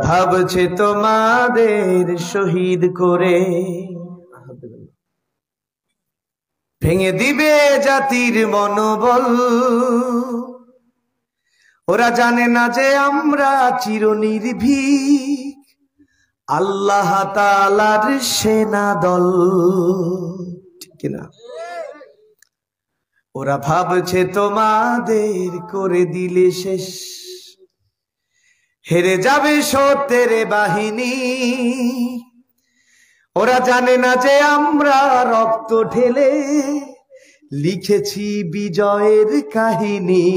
ভাবছে তোমাদের শহীদ করে ভেঙে দিবে জাতির মনোবল। ওরা জানে না যে আমরা চিরনির্ভীক আল্লাহ তাআলার সেনা দল, ঠিক না? ওরা ভাবছে তোমাদের করে দিলে শেষ, হেরে যাবে সত্যের বাহিনী। ওরা জানে না যে আমরা রক্ত ঢেলে লিখেছি বিজয়ের কাহিনী।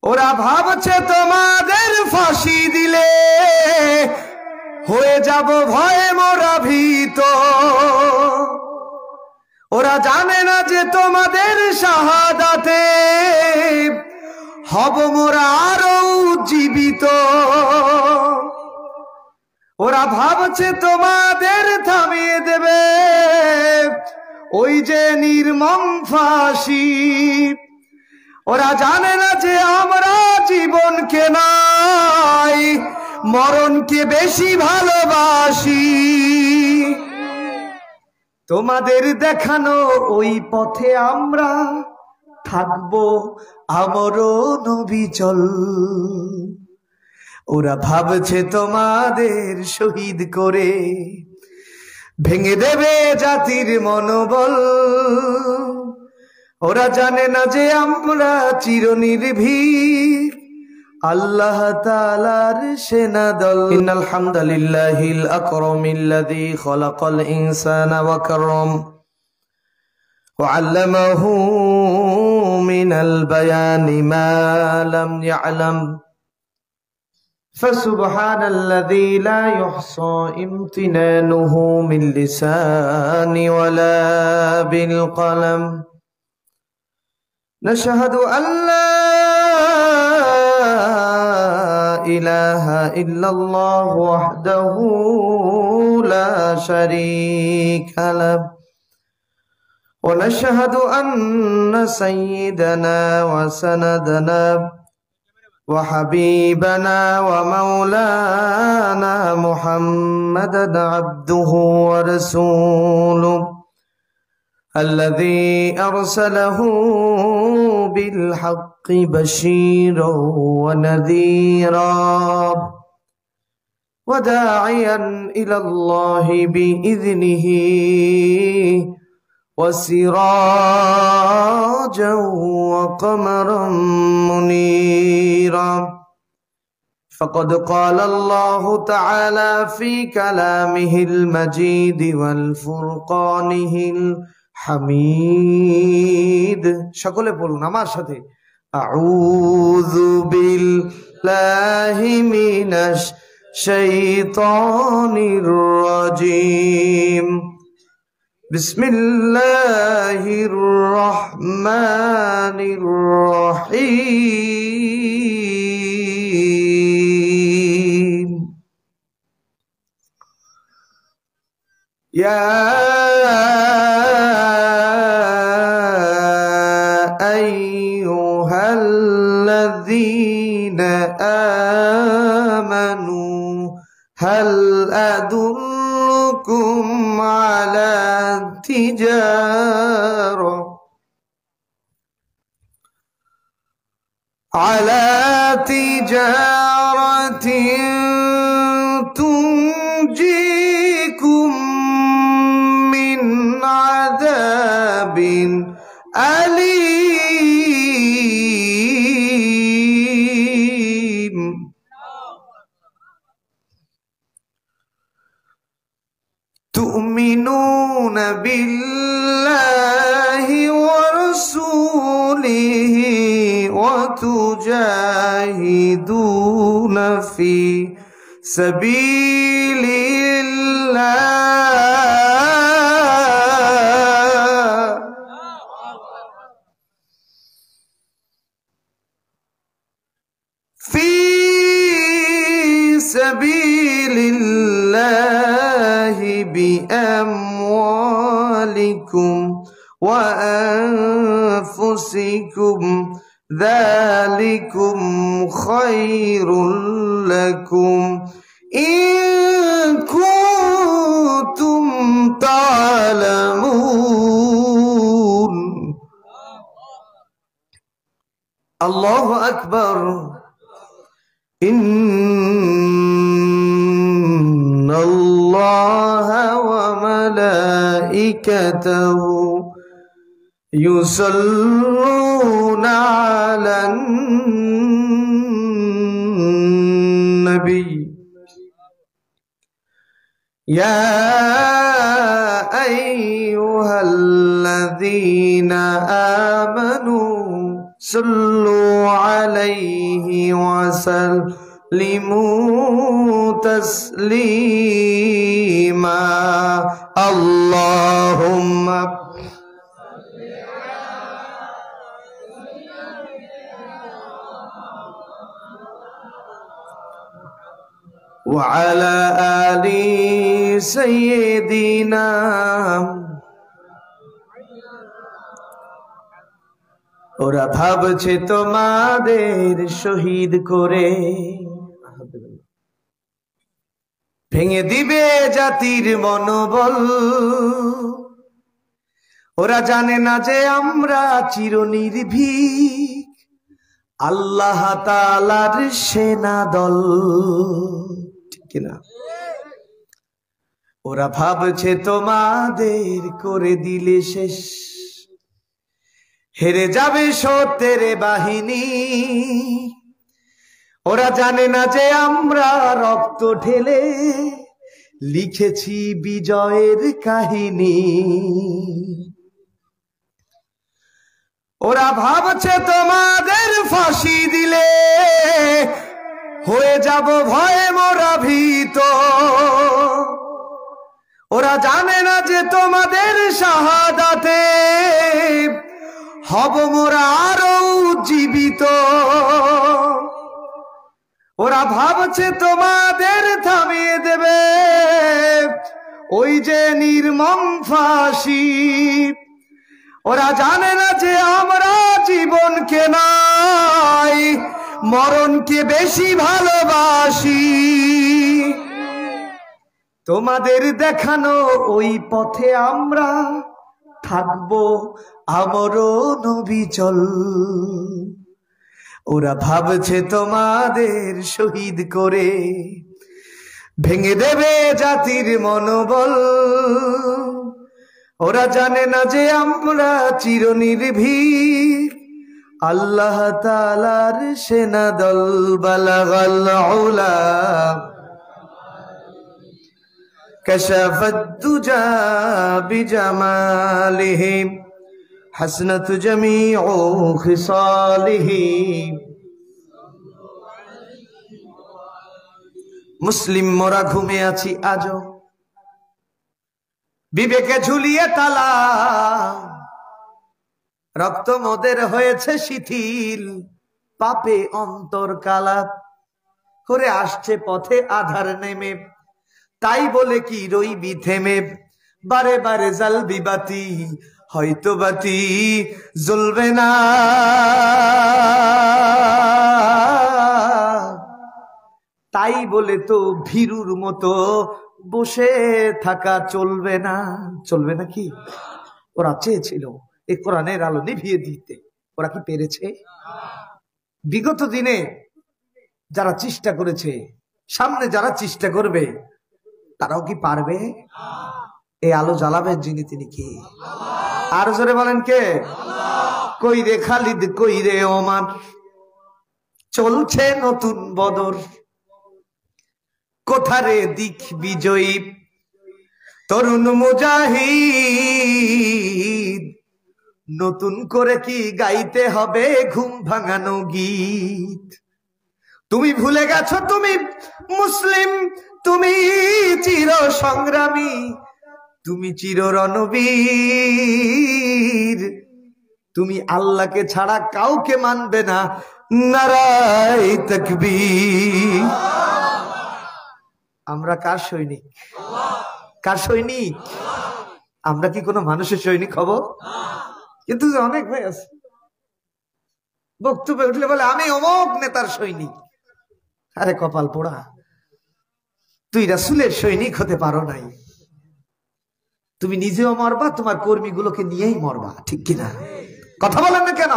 ওরা ভাবছে তোমাদের ফাঁসি দিলে হয়ে যাব ভয়ে মোরা ভীত। ওরা জানে না যে তোমাদের শাহাদাতে হব মোরা আরো জীবিত। ওরা ভাবছে তোমাদের থামিয়ে দেবে ওই যে নির্মম ফাঁসি। ওরা জানে না যে আমরা জীবনকে নাই মরণকে বেশি ভালোবাসি। তোমাদের দেখানো ওই পথে আমরা থাকবো আমরও নবিচল। ওরা ভাবছে তোমাদের শহীদ করে ভেঙে দেবে জাতির মনোবল। ওরা জানে না যে আমরা চিরনির্ভীক আল্লাহ তাআলার সেনা দল। ইন্নাল হামদালিল্লাহিল আকরামিল্লাযী খালাকাল ইনসানা ওয়া কাররাম ওয়া আল্লামাহু মিনাল বায়ানি মা লাম ইয়ালাম। فسبحان الذي لا يحصى امتنانه من لساني ولا بالقلم. نشهد أن لا إله إلا الله وحده لا شريك له، ونشهد أن سيدنا وسندنا وحبيبنا ومولانا محمدا عبده ورسوله الذي أرسله بالحق بشيرا ونذيرا وداعيا إلى الله بإذنه وسراجا وقمرا منيرا. فقد قال الله تعالى في كلامه المجيد والفرقانه الحميد. সকলে বলুন আমার সাথে, আউযু বিল্লাহি মিনাশ শাইতানির রাজীম। বিসমিল্লাহির রহমানির রহিম। ইয়া আইয়ুহাল্লাযীনা আমানু হাল আদুল্লুকুম আলা تجارة تنجيكم من عذاب أليم. تؤمنون بالله ورسوله وتجاهدون في سبيل الله في سبيل الله بأموالكم وأنفسكم ذلكم خير لكم إن كنتم تعلمون الله أكبر إن الله وملائكته يصلون على النبي يا أيها الذين آمنوا صلوا عليه وسلموا تسليما اللهم وعلى آل سيدنا ওরা ভাবছে তোমাদের শহীদ করে ভেঙে দিবে জাতির মনোবল ওরা জানে না যে আমরা চিরনির্ভীক আল্লাহ তাআলার সেনা দল ঠিক কিনা ওরা ভাবছে তোমাদের করে দিলে শেষ হেরে যাবে সত্যের বাহিনী ওরা জানে না যে আমরা রক্ত ঢেলে লিখেছি বিজয়ের কাহিনী ওরা ভাবছে তোমাদের ফাঁসি দিলে হয়ে যাব ভয়ে মোরা ভীত ওরা জানে না যে তোমাদের শাহাদাতে হব মোরা আরো জীবিত ওরা ভাবছে তোমাদের থামিয়ে দেবে ওই যে নির্মম ফাঁসি ওরা জানে না যে আমরা জীবনকে নাই মরণকে বেশি ভালোবাসি তোমাদের দেখানো ওই পথে আমরা থাকবো আমরও নবিচল ওরা ভাবছে তোমাদের শহীদ করে ভেঙে দেবে জাতির মনোবল ওরা জানে না যে আমরা চিরনির্ভীক আল্লাহ তাআলার সেনা দল বালাগাল উলা কাশাফাত দুজা বিজামালিহি হাসনাত জামিউ খিসালিহি মুসলিম মোরা ঘুমে আছি আজও বিবেকে ঝুলিয়ে তালা রক্ত মোদের হয়েছে শিথিল পাপে অন্তর কালা করে আসছে পথে আধার নেমে তাই বলে কি রইবি থেমে বারে বারে জ্বালবি বাতি হয়তো বাতি জ্বলবে না তাই বলে তো ভীরুর মতো বসে থাকা চলবে না চলবে নাকি ওরা চেয়েছিল এই কোরআনের আলো নিভিয়ে দিতে ওরা কি পেরেছে বিগত দিনে যারা চেষ্টা করেছে সামনে যারা চেষ্টা করবে তারাও কি পারবে এই আলো জ্বালাবেন যিনি তিনি কি আর জোরে বলেন কে কই রে খালিদ কই রে ওমান চলছে নতুন বদর কোথারে দিক বিজয়ী তরুণ মুজাহিদ নতুন করে কি গাইতে হবে ঘুম ভাঙানো গীত তুমি ভুলে গেছো তুমি মুসলিম তুমি চির সংগ্রামী তুমি চির রণবীর তুমি আল্লাহকে ছাড়া কাউকে মানবে না নারায়ে তাকবীর আমরা কার সৈনিক কার সৈনিক আমরা কি কোনো মানুষের সৈনিক হব কিন্তু অনেক ভাই আছে বক্তব্যে উঠলে বলে আমি অমুক নেতার সৈনিক। আরে কপাল পোড়া, তুই রাসূলের সৈনিক হতে পারো নাই। তুমি নিজেও মরবা, তোমার কর্মীগুলোকে নিয়েই মরবা, ঠিক কিনা? কথা বলেন না কেন?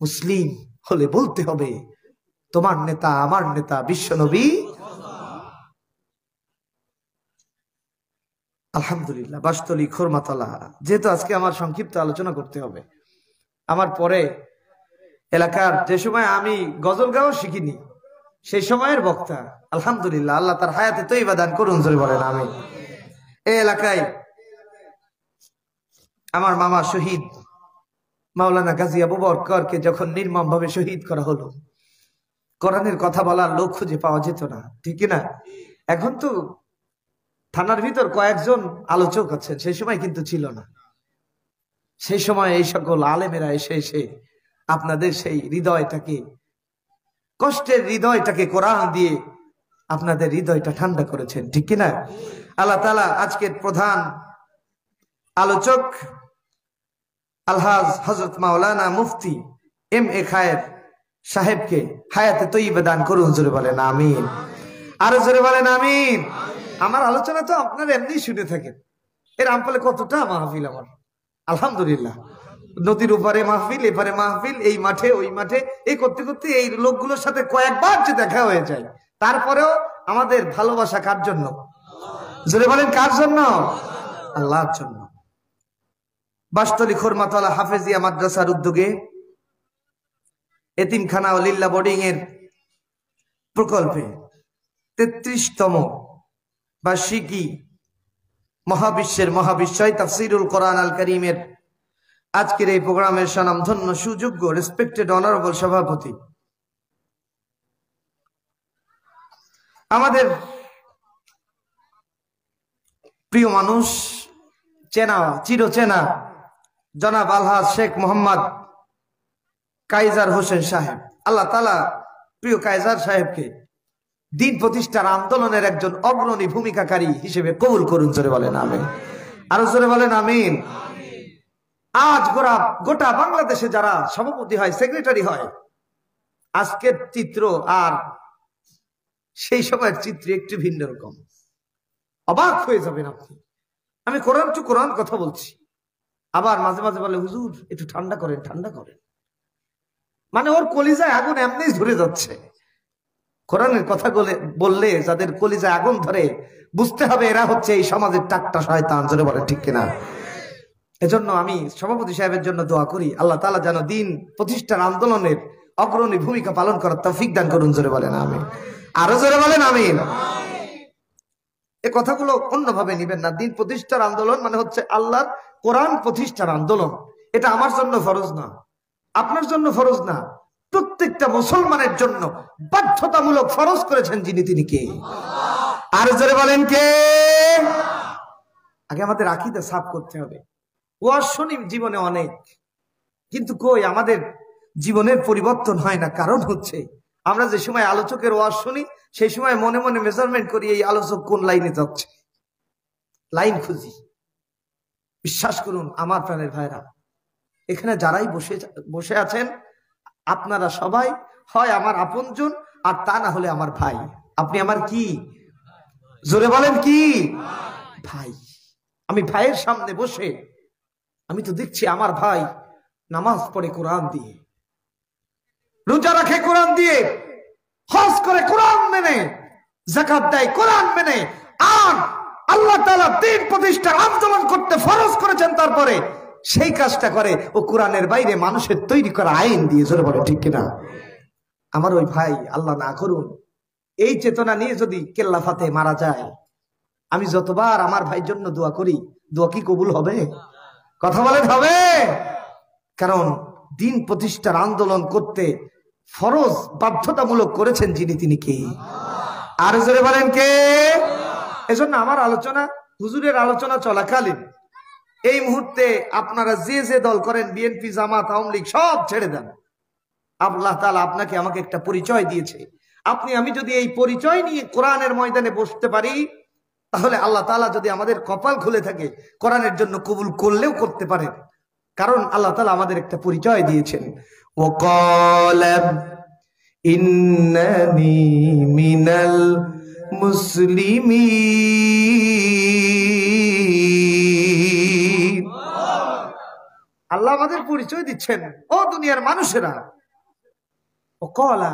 মুসলিম হলে বলতে হবে তোমার নেতা আমার নেতা বিশ্বনবী। আলহামদুলিল্লাহ, বাসতলী খোরমাতলা, যেহেতু আজকে আমার সংক্ষিপ্ত আলোচনা করতে হবে, আমার পরে এলাকার যে সময় আমি গজল গাও শিখিনি সেই সময়ের বক্তা, আলহামদুলিল্লাহ, আল্লাহ তার হায়াতে তৈবা দান করুন, জোরে বলেন আমিন। এই এলাকায় আমার মামা শহীদ মাওলানা গাজী আবু বকরকে যখন নির্মম ভাবে শহীদ করা হলো, কোরআনের কথা বলার লোক খুঁজে পাওয়া যেত না, ঠিক না? এখন তো থানার ভিতর কয়েকজন আলোচক আছেন, সেই সময় কিন্তু ছিল না। সেই সময় এই সকল আলেমেরা এসে এসে আপনাদের সেই হৃদয়টাকে, কষ্টের হৃদয়টাকে কোরআন দিয়ে আপনাদের হৃদয়টা ঠান্ডা করেছেন, ঠিক কিনা? আল্লাহ তাআলা আজকের প্রধান আলোচক আলহাজ হযরত মাওলানা মুফতি এম এ খায়ের সাহেবকে হায়াতে তৈয়বা দান করুন, জোরে বলেন আমিন। আরো জোরে বলেন আমিন। আমার আলোচনা তো আপনারা এমনি শুনে থাকেন, এর আমপালে কতটা মাহফিল আমার, আলহামদুলিল্লাহ। নদীর উপরে মাহফিল, এপারে মাহফিল, এই মাঠে ওই মাঠে, এই করতে করতে এই লোকগুলোর সাথে কয়েকবার যে দেখা হয়ে যায়, তারপরেও আমাদের ভালোবাসা কার জন্য? জোরে বলেন কার জন্য? আল্লাহর জন্য। বাসতলী খোরমাতলা হাফেজিয়া মাদ্রাসার উদ্যোগে এতিমখানা ও লিল্লা বোর্ডিং এর প্রকল্পে ৩৩তম বার্ষিকী মহাবিশ্বের মহাবিশ্বয় তাফসীরুল কোরআন আল কারীমের আজকের এই প্রোগ্রামের স্বনামধন্য সুযোগ্য রেসপেক্টেড অনারেবল সভাপতি, আমাদের প্রিয় মানুষ, চেনা চিরচেনা জনাব আলহাজ শেখ মোহাম্মদ কাইজার হোসেন সাহেব, আল্লাহ তাআলা প্রিয় কাইজার সাহেবকে দিন প্রতিষ্ঠার আন্দোলনের একজন অগ্রণী ভূমিকাকারী হিসেবে কবুল করুন, জোরে বলেন আমিন। আরো জোরে বলেন আমিন। আজ গোটা বাংলাদেশে যারা সভাপতি হয়, সেক্রেটারি হয়, আজকের চিত্র আর সেই সময়ের চিত্র একটু ভিন্ন রকম। অবাক হয়ে যাবেন আপনি। আমি কোরআন টু কোরআন কথা বলছি, আবার মাঝে মাঝে বলে হুজুর একটু ঠান্ডা করেন, ঠান্ডা করেন। মানে ওর কলিজায় আগুন এমনি ধরে যাচ্ছে। কোরআনের কথা বললে যাদের কলিজায় আগুন ধরে, বুঝতে হবে এরা হচ্ছে এই সমাজের টাকটা শয়তান, জোরে বলে ঠিক কিনা? এজন্য আমি সভাপতি সাহেবের জন্য দোয়া করি, আল্লাহ তাআলা যেন দিন প্রতিষ্ঠার আন্দোলনের অগ্রণী ভূমিকা পালন করার তৌফিক দান করুন, জোরে বলেন আমিন। আরো জোরে বলেন আমিন। এই কথাগুলো অন্যভাবে নিবেন না। দিন প্রতিষ্ঠার আন্দোলন মানে হচ্ছে আল্লাহর কোরআন প্রতিষ্ঠার আন্দোলন। এটা আমার জন্য ফরজ না, আপনার জন্য ফরজ না, প্রত্যেকটা মুসলমানের জন্য বাধ্যতামূলক ফরজ করেছেন যিনি, তিনি কে? আর জোরে বলেন কে? আগে আমাদের আকীদা সাফ করতে হবে। ওয়াজ শুনি জীবনে অনেক, কিন্তু কই আমাদের জীবনের পরিবর্তন হয় না। কারণ হচ্ছে আমরা যে সময় আলোচকের ওয়াজ শুনি সেই সময় মনে মনে মেজারমেন্ট করি এই আলোচক কোন লাইনে যাচ্ছে, লাইন খুঁজি। বিশ্বাস করুন আমার প্রাণের ভাইরা, এখানে যারাই বসে আছেন আপনারা সবাই হয় আমার আপনজন, আর তা না হলে আমার ভাই। আপনি আমার কি? জোরে বলেন কি? ভাই। আমি ভাইয়ের সামনে বসে আমি তো দেখছি আমার ভাই নামাজ পড়ে কোরআন দিয়ে, রোজা রাখে কোরআন দিয়ে, হজ করে কোরআন মেনে, যাকাত দেয় কোরআন মেনে, আর আল্লাহ তাআলা দ্বীন প্রতিষ্ঠার আন্দোলন করতে ফরজ করেছেন, তারপরে সেই কাজটা করে ও কোরআনের বাইরে মানুষের তৈরি করা আইন দিয়ে, জোরে বলে ঠিক কিনা? আমার ওই ভাই আল্লাহ না করুন এই চেতনা নিয়ে যদি কেল্লা ফাতে মারা যায়, আমি যতবার আমার ভাইয়ের জন্য দোয়া করি, দোয়া কি কবুল হবে? কথা বলেন হবে? কারণ দিন প্রতিষ্ঠার আন্দোলন করতে ফরজ বাধ্যতামূলক করেছেন যিনি, তিনি কে? আর জোরে বলেন কে? এজন্য আমার আলোচনা, হুজুরের আলোচনা চলাকালীন এই মুহূর্তে আপনারা যে যে দল করেন, বিএনপি, জামাত, আওয়ামী লীগ, সব ছেড়ে দেন। আল্লাহ তাআলা আপনাকে আমাকে একটা পরিচয় দিয়েছে। আমি যদি এই পরিচয় নিয়ে কোরআনের ময়দানে বসতে পারি, তাহলে আল্লাহ তাআলা যদি আমাদের কপাল খুলে থাকে কোরআনের জন্য কবুল করলেও করতে পারেন। কারণ আল্লাহ তাআলা আমাদের একটা পরিচয় দিয়েছেন, ওয়াকালা ইন্নানি মিনাল মুসলিমিন। আল্লাহ আমাদের পরিচয় দিচ্ছেন, ও দুনিয়ার মানুষেরা, ওয়াকালা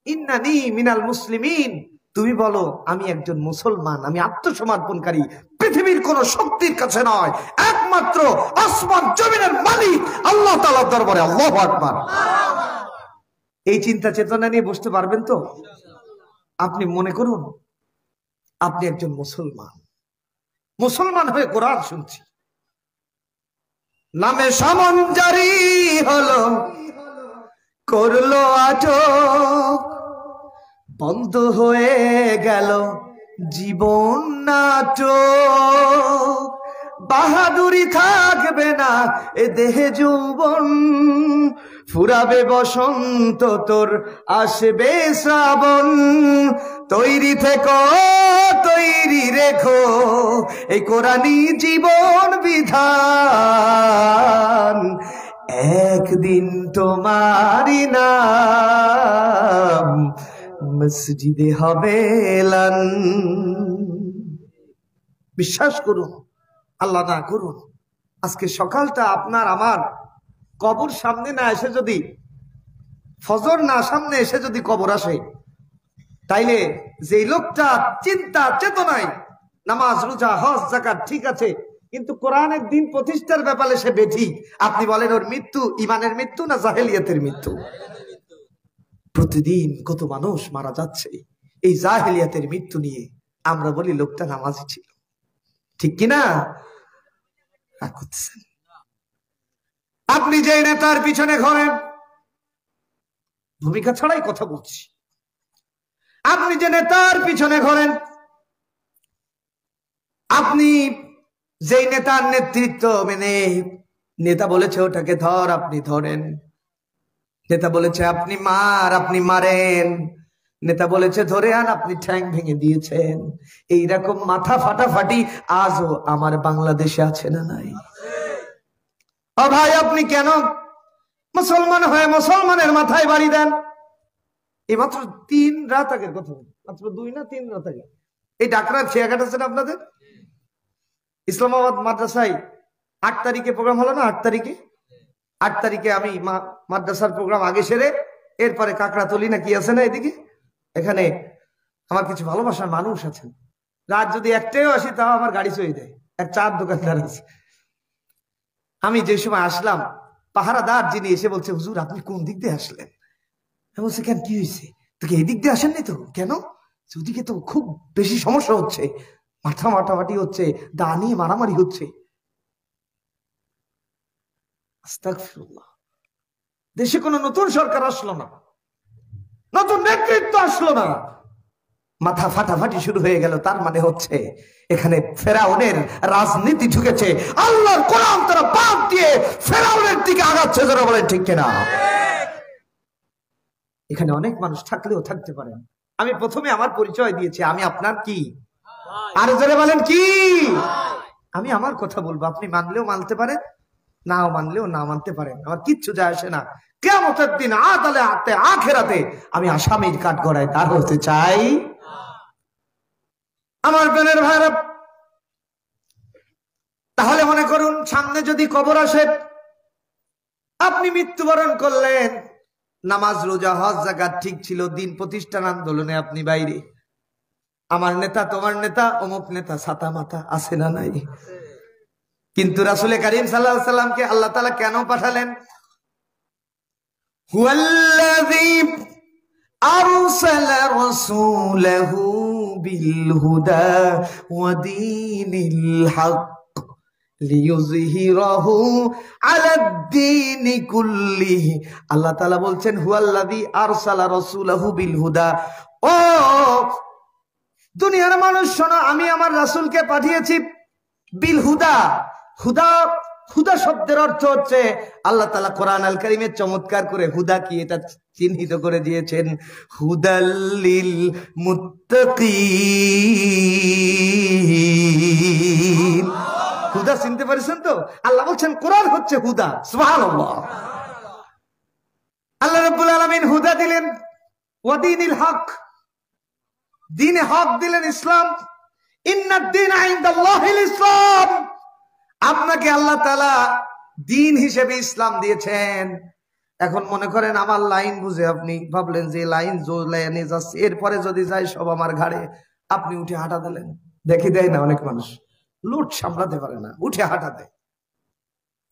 ইন্নানি মিনাল মুসলিমিন, তুমি বলো আমি একজন মুসলমান, আমি আত্মসমর্পণকারী, পৃথিবীর কোন শক্তির কাছে নয়, একমাত্র আসমান জমিনের মালিক আল্লাহ তাআলার দরবারে। আল্লাহু আকবার। এই চিন্তা চেতনা নিয়ে বসতে পারবেন তো? আপনি মনে করুন আপনি একজন মুসলমান, মুসলমান হয়ে কোরআন শুনছি, নামে সামন জারি হলো, করলো আটক, বন্ধ হয়ে গেল জীবন নাটক, বাহাদুরি থাকবে না এ দেহে যৌবন, ফুরাবে বসন্ত তোর আসবে শ্রাবণ, তৈরি থেকো তৈরি রেখো এই কোরআনী জীবন বিধান, একদিন তোমারই নাম মসজিদে হবে এলান। বিশ্বাস করুন, আল্লাহ না করুন, আজকে সকালটা আপনার আমার কবর সামনে না এসে যদি, ফজর না সামনে এসে যদি কবর আসে, তাইলে যে লোকটা চিন্তা চেতনায় নামাজ রোজা হজ যাকাত ঠিক আছে, কিন্তু কোরআনের দিন প্রতিষ্ঠার ব্যাপারে সে বেঠিক, আপনি বলেন ওর মৃত্যু ইমানের মৃত্যু না জাহেলিয়াতের মৃত্যু? প্রতিদিন কত মানুষ মারা যাচ্ছে এই জাহেলিয়াতের মৃত্যু নিয়ে, আমরা বলি লোকটা নামাজি ছিল, ঠিক কিনা? আপনি যে নেতার পিছনে ঘোরেন, ভূমিকা ছাড়াই কথা বলছি, আপনি যে নেতার পিছনে ঘোরেন, আপনি যেই নেতার নেতৃত্ব মেনে, নেতা বলেছে ওটাকে ধর আপনি ধরেন, নেতা বলেছে আপনি মার আপনি মারেন, নেতা বলেছে ধরে আন আপনি ঠ্যাং ভেঙে দিয়েছেন। এইরকম মাথা ফাটাফাটি আজও আমার বাংলাদেশে আছে না নাই? ও ভাই, আপনি কেন মুসলমান হয়ে মুসলমানের মাথায় বাড়ি দেন? এই মাত্র 3 রাত আগের কথা, মাত্র 2 না 3 রাত আগে এই ডাকরার খেয়াঘাট আছে না আপনাদের, ইসলামাবাদ মাদ্রাসায় 8 তারিখে প্রোগ্রাম হলো না? 8 তারিখে আমি মাদ্রাসার প্রোগ্রাম আগে সেরে এরপরে কাকড়াতলি না কি আছে না এদিকে, এখানে আমার কিছু ভালোবাসার মানুষ আছেন, রাত যদি 1টায়ও আসি তাও আমার গাড়ি চলে দেয়, এক চার দোকানদার আছে। আমি যে সময় আসলাম, পাহারাদার যিনি এসে বলছে হুজুর আপনি কোন দিক দিয়ে আসলেন? আমি বলছি কেন, কি হয়েছে? তোকে এই দিক দিয়ে আসেননি তো? কেন? ওদিকে তো খুব বেশি সমস্যা হচ্ছে, মাথা মাটামাটি হচ্ছে, দা নিয়ে মারামারি হচ্ছে। আস্তাগফিরুল্লাহ। দেশে কোনো নতুন সরকার আসলো না, নতুন নেতৃত্ব আসলো না, মাথা ফাটাফাটি শুরু হয়ে গেল। তার মানে হচ্ছে এখানে ফেরাউনের রাজনীতি ঢুকেছে, আল্লাহর কোরআন তারা বাদ দিয়ে ফেরাউনের দিকে আগাচ্ছে, যারা বলেন ঠিক কিনা? এখানে অনেক মানুষ থাকলেও থাকতে পারেন। আমি প্রথমে আমার পরিচয় দিয়েছি, আমি আপনার কি? আর যারা বলেন কি? আমি আমার কথা বলবো, আপনি মানলেও মানতে পারেন, নাও মানলেও না মানতে পারেন, আমার কিচ্ছু যায় আসে না। কিয়ামতের দিন আদালে আখেরাতে আমি আসামির কাঠগড়ায় দাঁড় হতে চাই। আমার বোনের ভাইরা, তাহলে মনে করুন সামনে যদি কবর আসে, আপনি মৃত্যুবরণ করলেন, নামাজ রোজা হজ যাকাত ঠিক ছিল, দিন প্রতিষ্ঠান আন্দোলনে আপনি বাইরে, আমার নেতা তোমার নেতা অমুক নেতা ছাতা মাথা আছে না নাই? কিন্তু রাসূল করিম সাল্লাল্লাহু আলাইহি সাল্লামকে আল্লাহ তাআলা কেন পাঠালেন? হুয়াল্লাযী আরসালা রাসূলাহু বিল হুদা ওয়া দীনিল হক লিইয়ুযহিরাহু আলাদ-দীনি কুল্লিহি। আল্লাহ তাআলা বলছেন হুয়াল্লাযী আরসালা রাসূলাহু বিল হুদা, ও দুনিয়ার মানুষ শোনো, আমি আমার রাসূলকে পাঠিয়েছি বিল হুদা। হুদা, হুদা শব্দের অর্থ হচ্ছে, আল্লাহ তাআলা কোরআন আল কারীমে চমৎকার করে হুদা কি এটা চিহ্নিত করে দিয়েছেন, হুদাল্লিল মুত্তাকিন। হুদা চিনতে পারছেন তো? আল্লাহ বলছেন কোরআন হচ্ছে হুদা। সুবহানাল্লাহ। আল্লাহ রাব্বুল আলামিন হুদা দিলেন, ওয়া দীনিল হক, দ্বীনে হক দিলেন ইসলাম। ইন্নাদ দীনা ইনদাল্লাহিল ইসলাম। আপনাকে আল্লাহ তাআলা দ্বীন হিসেবে ইসলাম দিয়েছেন। এখন মনে করেন আমার লাইন বুঝে আপনি ভাবলেন যে লাইন লাইনে যাচ্ছে, এরপরে যদি যাই সব আমার ঘাড়ে, আপনি উঠে হাঁটা দিলেন। দেখি দেয় না অনেক মানুষ লোড সামলাতে পারে না, উঠে হাঁটা দেয়।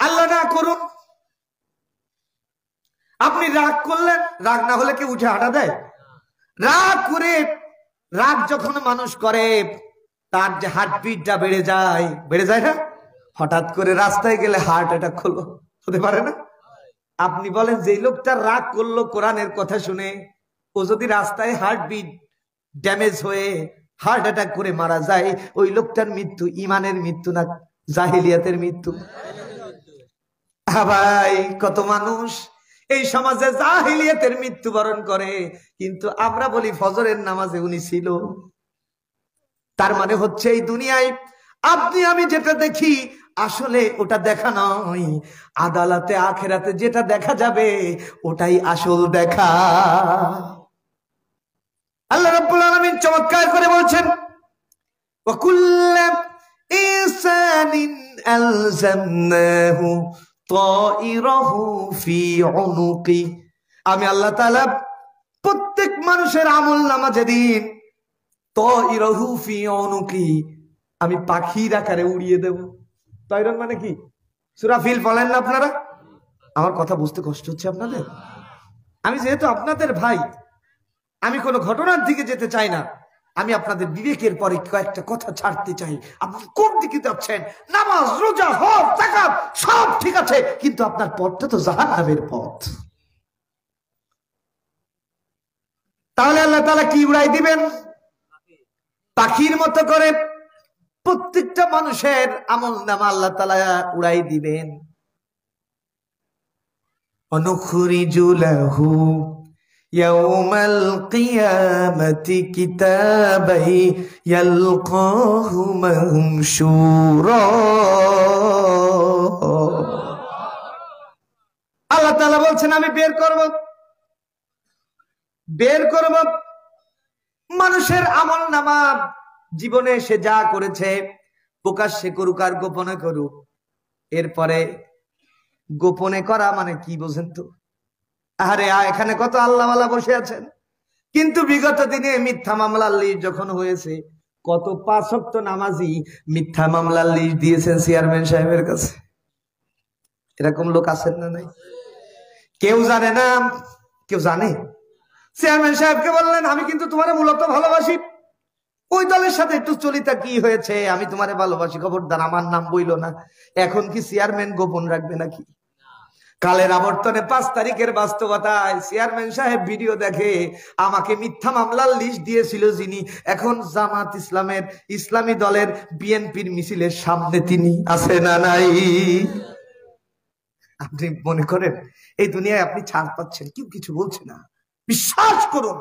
আল্লাহ না করুন, আপনি রাগ করলেন, রাগ না হলে কি উঠে হাঁটা দেয়? রাগ করে, রাগ যখন মানুষ করে তার যে হার্টবিটটা বেড়ে যায় না? হঠাৎ করে রাস্তায় গেলে হার্ট অ্যাটাক হলো, হতে পারে না? আপনি বলেন যে লোকটা রাগ করলো কোরআনের কথা শুনে, ও যদি রাস্তায় হার্টবিট ড্যামেজ হয়ে হার্ট অ্যাটাক করে মারা যায়, ওই লোকটার মৃত্যু ইমানের মৃত্যু না জাহিলিয়াতের মৃত্যু? ভাই, কত মানুষ এই সমাজে জাহিলিয়াতের মৃত্যুবরণ করে, কিন্তু আমরা বলি ফজরের নামাজে উনি ছিল। তার মানে হচ্ছে এই দুনিয়ায় আপনি আমি যেটা দেখি আসলে ওটা দেখা নয়, আদালতে আখেরাতে যেটা দেখা যাবে ওটাই আসল দেখা। আল্লাহ রাব্বুল আলামিন চমৎকার করে বলছেন, ওয়া কুল্লু ইনসানিন আলজামনাহু তাইরাহু ফি উনুকি। আমি আল্লাহ তাআলা প্রত্যেক মানুষের আমলনামা যেদিন তাইরাহু ফি উনুকি, আমি পাখির আকারে উড়িয়ে দেব। তাইরান মানে কি? সূরা ফিল বলেন না আপনারা? আমার কথা বুঝতে কষ্ট হচ্ছে আপনাদের? আমি যেহেতু আপনাদের ভাই, আমি কোনো ঘটনার দিকে যেতে চাই না, আমি আপনাদের বিবেকের পরে কয়েকটা কথা ছাড়তে চাই। আপনি কোন দিকে যাচ্ছেন? নামাজ, রোজা, হজ, যাকাত সব ঠিক আছে, কিন্তু আপনার পথটা তো জাহান্নামের পথ। তাহলে আল্লাহ তাআলা কি উড়াই দিবেন? পাখির মতো করে প্রত্যেকটা মানুষের আমলনামা আল্লাহ তাআলা উড়াই দিবেন। অনুখরিজু লাহু ইয়াউমাল কিয়ামাতি কিতাবাই ইয়ালকাহু মানশুরা। আল্লাহ তাআলা বলছেন আমি বের করব মানুষের আমলনামা। জীবনে সে যা করেছে, প্রকাশ্যে করুক আর গোপনে করুক, এরপরে গোপনে করা মানে কি বোঝেন তো? আরে এখানে কত আল্লাহওয়ালা বসে আছেন, কিন্তু বিগত দিনে মিথ্যা মামলার লিস্ট যখন হয়েছে, কত 5 ওয়াক্ত নামাজি মিথ্যা মামলার লিস্ট দিয়েছেন চেয়ারম্যান সাহেবের কাছে। এরকম লোক আছেন না নাই? কেউ জানে না, কেউ জানে? চেয়ারম্যান সাহেবকে বললেন আমি কিন্তু তোমারে মূলত ভালোবাসি, ওই দলের সাথে একটু চলিতা কি হয়েছে, আমি তোমারে ভালোবাসি, খবরদার আমার নাম বইলো না। এখন কি চেয়ারম্যান গোপন রাখবে নাকি? কালের আবর্তনে 5 তারিখের বাস্তবতায় চেয়ারম্যান সাহেব ভিডিও দেখে, আমাকে মিথ্যা মামলার লিস্ট দিয়েছিল যিনি, এখন জামাত ইসলামের ইসলামী দলের বিএনপির মিছিলের সামনে তিনি আছে না নাই? আপনি মনে করেন এই দুনিয়ায় আপনি ছাড় পাচ্ছেন, কেউ কিছু বলছে না? বিশ্বাস করুন,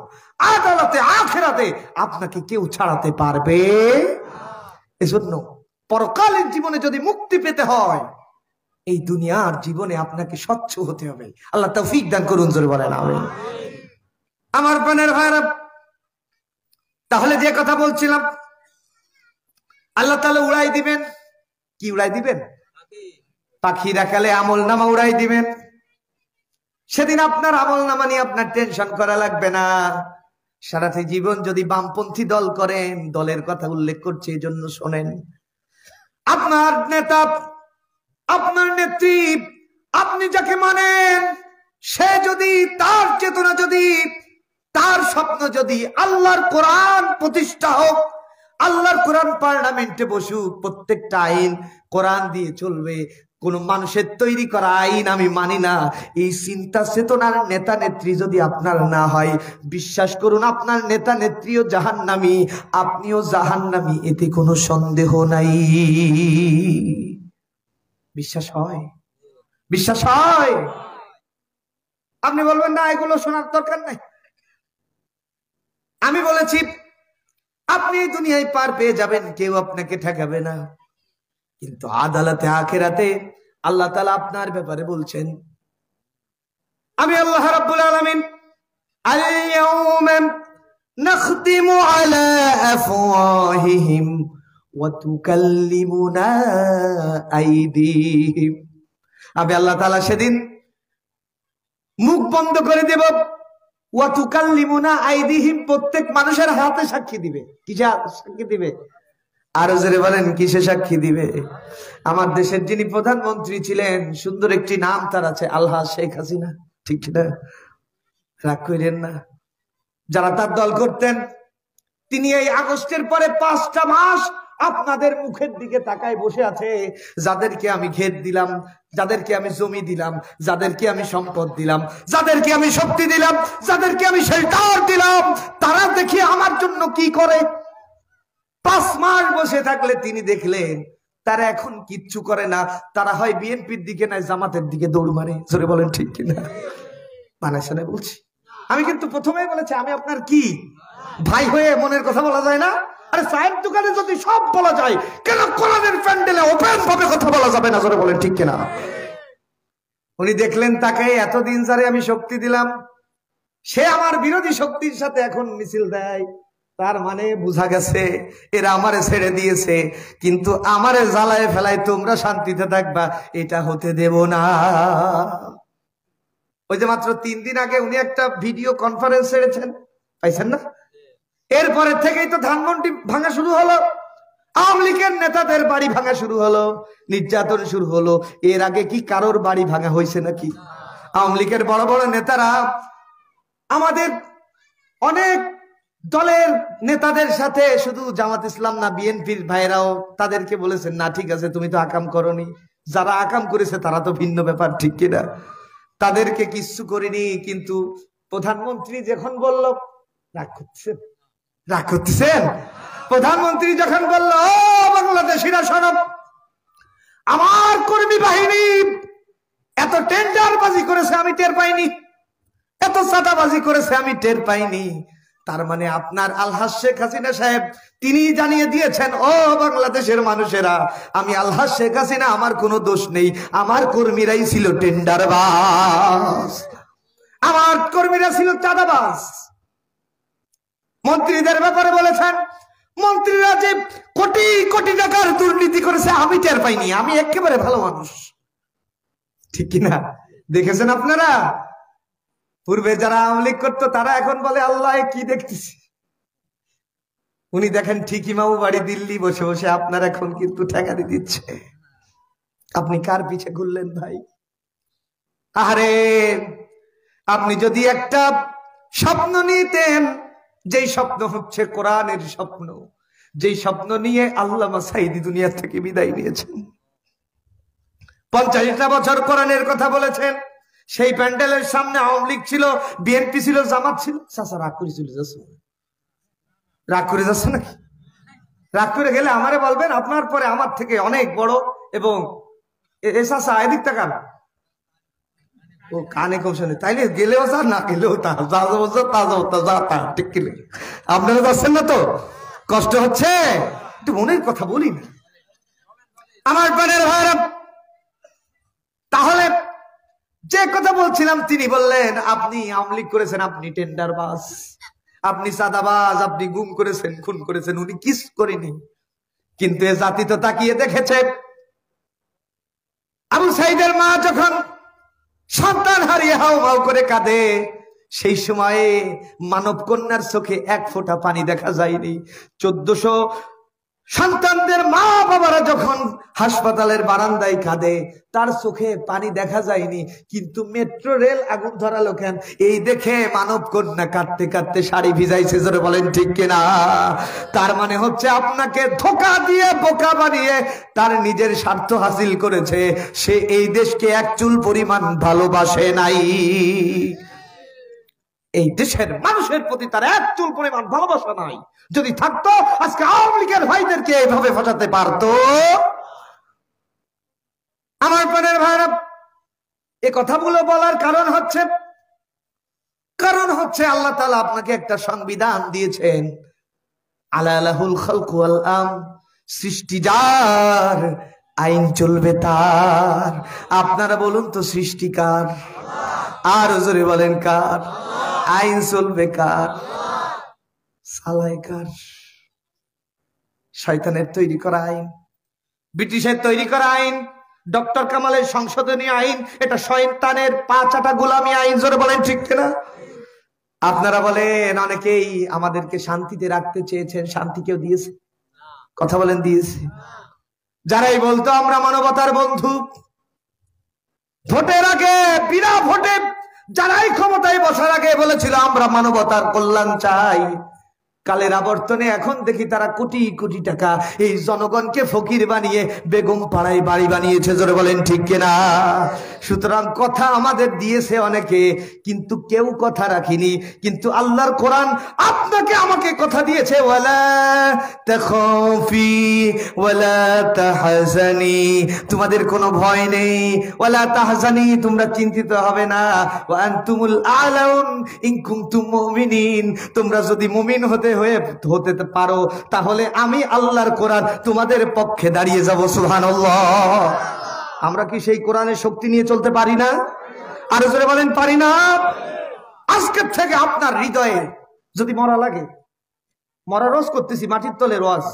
আদালতে আখিরাতে আপনাকে কেউ ছাড়াতে পারবে। এজন্য পরকালীন জীবনে যদি মুক্তি পেতে হয়, এই দুনিয়ার জীবনে আপনাকে স্বচ্ছ হতে হবে। আল্লাহ তৌফিক দান করুন, জোরে বলেন আমিন। আমার প্রাণের ভাইরা, তাহলে যে কথা বলছিলাম, আল্লাহ তাআলা উড়াই দিবেন। কি উড়াই দিবেন? পাখি রাখালে আমলনামা উড়াই দিবেন। সেদিন আপনার আমলনামা নিয়ে আপনার টেনশন করা লাগবে না। সারাটি জীবন যদি বামপন্থী দল করেন, দলের কথা উল্লেখ করছে এই জন্য শোনেন, আপনার নেতা, আপনার নেত্রী, আপনি যাকে মানেন, সে যদি, তার চেতনা যদি, তার স্বপ্ন যদি আল্লাহর কোরআন প্রতিষ্ঠা হোক, আল্লাহর কোরআন পার্লামেন্টে বসুক, প্রত্যেকটা আইন কোরআন দিয়ে চলবে, কোন মানুষের তৈরি করা আইন আমি মানি না, এই চিন্তা চেতনার নেতা নেত্রী যদি আপনার না হয়, বিশ্বাস করুন আপনার নেতা নেত্রীও জাহান্নামী, আপনিও জাহান্নামী, এতে কোনো সন্দেহ নাই। বিশ্বাস হয়? বিশ্বাস হয়? আপনি বলবেন না এগুলো শোনার দরকার নাই। আমি বলেছি আপনি দুনিয়ায় পার পেয়ে যাবেন, কেউ আপনাকে ঠেকাবে না। কিন্তু আদালতে আখিরাতে আল্লাহ তাআলা আপনার ব্যাপারে বলছেন, আমি আল্লাহ রাব্বুল আলামিন আল-ইয়াউমা নাখতিমু আলা আফওয়াহিহিম ওয়া তুকাল্লিমুনা আইদিহিম, আমি আল্লাহ তাআলা সেদিন মুখ বন্ধ করে দেব। ওয়া তুকাল্লিমুনা আইদিহিম, প্রত্যেক মানুষের হাতে সাক্ষী দিবে। কিসে সাক্ষী দিবে? আরো জোরে বলেন, কিসে সাক্ষী দিবে? আমার দেশের যিনি প্রধানমন্ত্রী ছিলেন, সুন্দর একটি নাম তার আছে, আলহাজ শেখ হাসিনা, ঠিক না? রাগ করেন না। যারা তার দল করতেন, তিনি এই আগস্টের পরে 5টা মাস আপনাদের মুখের দিকে তাকায় বসে আছে। যাদেরকে আমি ক্ষেত দিলাম, যাদেরকে আমি জমি দিলাম, যাদেরকে আমি সম্পদ দিলাম, যাদেরকে আমি শক্তি দিলাম, যাদেরকে আমি শেল্টার দিলাম, তারা দেখি আমার জন্য কি করে। 5 মাস বসে থাকলে তিনি দেখলেন তারা এখন কিচ্ছু করে না। তারা হয় বিএনপির দিকে নয় জামাতের দিকে দৌড় মারে। জোরে বলেন ঠিক কিনা? বানাইশানে বলছি। আমি কিন্তু প্রথমেই বলেছি আমি আপনার কি ভাই হয়ে মনের কথা বলা যায় না? আরে চায়ের দোকানে যদি সব বলা যায়, কেন কোরআনের প্যান্ডেলে ওপেন ভাবে কথা বলা যাবে না? জোরে বলেন ঠিক কিনা? উনি দেখলেন তাকে এতদিন যারে আমি শক্তি দিলাম, সে আমার বিরোধী শক্তির সাথে এখন মিছিল দেয়। তার মানে বোঝা গেছে এরা আমারে ছেড়ে দিয়েছে, কিন্তু আমারে জ্বালায় ফেলায় তোমরা শান্তিতে থাকবা, এটা হতে দেব না। ওই যে মাত্র 3 দিন আগে উনি একটা ভিডিও কনফারেন্স ছেড়েছেন, পাইছেন না? এরপরে থেকেই তো ধানমন্ডি ভাঙা শুরু হলো, আওয়ামী লীগের নেতাদের বাড়ি ভাঙা শুরু হলো, নির্যাতন শুরু হলো। এর আগে কি কারোর বাড়ি ভাঙা হয়েছে নাকি? আওয়ামী লীগের বড় বড় নেতারা আমাদের অনেক দলের নেতাদের সাথে, শুধু জামাত ইসলাম না, বিএনপির ভাইরাও তাদেরকে বলেছেন, না ঠিক আছে তুমি তো আকাম করনি, যারা আকাম করেছে তারা তো ভিন্ন ব্যাপার, ঠিক কিনা? তাদেরকে কিচ্ছু করিনি। কিন্তু প্রধানমন্ত্রী যখন বলল, রাগ করতেছেন, রাগ করতেছেন, প্রধানমন্ত্রী যখন বলল, ও বাংলাদেশিরা শোনো, আমার কর্মী বাহিনী এত টেন্ডারবাজি করেছে আমি টের পাইনি, এত চাঁদাবাজি করেছে আমি টের পাইনি। তার মানে আপনার আলহাজ শেখ হাসিনা সাহেব তিনি জানিয়ে দিয়েছেন, ও বাংলাদেশের মানুষেরা, আমি আলহাজ শেখ হাসিনা, আমার কোনো দোষ নেই, আমার কর্মীরাই ছিল টেন্ডারবাজ, আমার কর্মীরা ছিল চাঁদাবাজ। মন্ত্রীদের ব্যাপারে বলেছেন, মন্ত্রীরা যে কোটি কোটি টাকার দুর্নীতি করেছে আমি টের পাইনি, আমি একেবারে ভালো মানুষ, ঠিক কিনা? দেখেছেন আপনারা? পূর্বে যারা আওয়ামী লীগ করতো তারা এখন বলে আল্লাহ কি দেখতেছি। উনি দেখেন ঠিকই মামু বাড়ি দিল্লি বসে বসে আপনার এখন কিন্তু ঠেকানি দিচ্ছে। আপনি কার পিছে ঘুরলেন ভাই? আরে আপনি যদি একটা স্বপ্ন নিতেন, যেই স্বপ্ন হচ্ছে কোরআনের স্বপ্ন, যেই স্বপ্ন নিয়ে আল্লামা সাঈদী দুনিয়া থেকে বিদায় নিয়েছেন, 50টা বছর কোরআনের কথা বলেছেন, সেই প্যান্ডেলের সামনে আওয়ামী লীগ ছিল, বিএনপি ছিল, জামাত ছিল। চাচা রাগ করে চলে যাচ্ছে, রাগ করে যাচ্ছে নাকি? রাগ করে গেলে আমারে বলবেন, আপনার পরে আমার থেকে অনেক বড়। এবং চাচা এদিক তাকান, ও কানে কৌশলে, তাইলে গেলেও যা, না গেলেও তা, যা তা, ঠিক কিনে? আপনারা যাচ্ছেন না তো? কষ্ট হচ্ছে? একটু মনের কথা বলি না আমার প্রাণের ভাইরা। তাহলে যে কথা বলছিলাম, তিনি বললেন আপনি আওয়ামী লীগ করেছেন, আপনি টেন্ডারবাজ, আপনি চাঁদাবাজ, আপনি গুম করেছেন, খুন করেছেন। উনি কিছু করেনি, কিন্তু এ জাতি তো তাকিয়ে দেখেছে। আবু সাঈদের মা যখন সন্তান হারিয়ে হাউ হাউ করে কাঁদে, সেই সময়ে মানব কন্যার চোখে এক ফোঁটা পানি দেখা যায়নি। 1400 সন্তানদের মা বাবারা যখন হাসপাতালের বারান্দায় কাঁদে, তার চোখে পানি দেখা যায়নি, কিন্তু মেট্রো রেল আগুন ধরালো কেন? এই দেখে মানব কন্যা কাঁদতে কাঁদতে শাড়ি ভিজাইছে। জোরে বলেন ঠিক কিনা? তার মানে হচ্ছে আপনাকে ধোঁকা দিয়ে বোকা বানিয়ে তার নিজের স্বার্থ হাসিল করেছে। সে এই দেশকে এক চুল পরিমাণ ভালোবাসে নাই। এই দেশের মানুষের প্রতি তার এক চুল পরিমাণ ভালোবাসা নাই। যদি থাকতো আজকে আওয়ামী লীগের ভাইদেরকে এইভাবে ফাঁসাতে পারতো। আমার প্রাণের ভাইরা, এ কথাগুলো বলার কারণ হচ্ছে আল্লাহ তাআলা আপনাকে একটা সংবিধান দিয়েছেন। আলা লাহুল খালকু ওয়াল আমর, সৃষ্টি যার, আইন চলবে তার। আপনারা বলুন তো সৃষ্টিকার? আর জোরে বলেন কার? আইন চলবে কার? সালায় কার? শয়তানের তৈরি করা আইন, ব্রিটিশের তৈরি করা আইন, ডক্টর কামালের সংশোধনী আইন, এটা শয়তানের পা চাটা গোলামি আইন। জোরে বলেন ঠিক কিনা? আপনারা বলেন অনেকেই আমাদেরকে শান্তিতে রাখতে চেয়েছেন, শান্তি কেউ দিয়েছে? কথা বলেন দিয়েছে? যারাই বলতো আমরা মানবতার বন্ধু, ভোটের আগে বিনা ভোটে যারাই ক্ষমতায় বসার আগে বলেছিল আমরা মানবতার কল্যাণ চাই, কালের আবর্তনে এখন দেখি তারা কোটি কোটি টাকা এই জনগণকে ফকির বানিয়ে বেগম পাড়ায় বাড়ি বানিয়েছে। জোরে বলেন ঠিক কিনা? সুতরাং কথা আমাদের দিয়েছে অনেকে, কিন্তু কেউ কথা রাখিনি। কিন্তু আল্লাহর কোরআন আপনাকে আমাকে কথা দিয়েছে, ওয়ালা তাখাফি ওয়ালা তাহজানি, তোমাদের কোনো ভয় নেই, ওয়ালা তাহজানি, তোমরা চিন্তিত হবে না, ওয়া আনতুমুল আলাউন ইন কুনতুম মুমিনিন, তোমরা যদি মুমিন হতে পারো তাহলে আমি আল্লাহর কোরআন তোমাদের পক্ষে দাঁড়িয়ে যাব। সুবহানাল্লাহ। আমরা কি সেই কোরআনের শক্তি নিয়ে চলতে পারি না? আর জোরে বলেন পারি না? আজকের থেকে আপনার হৃদয়ে যদি মরা লাগে, মরা রস করতেছি, মাটির তলে রস।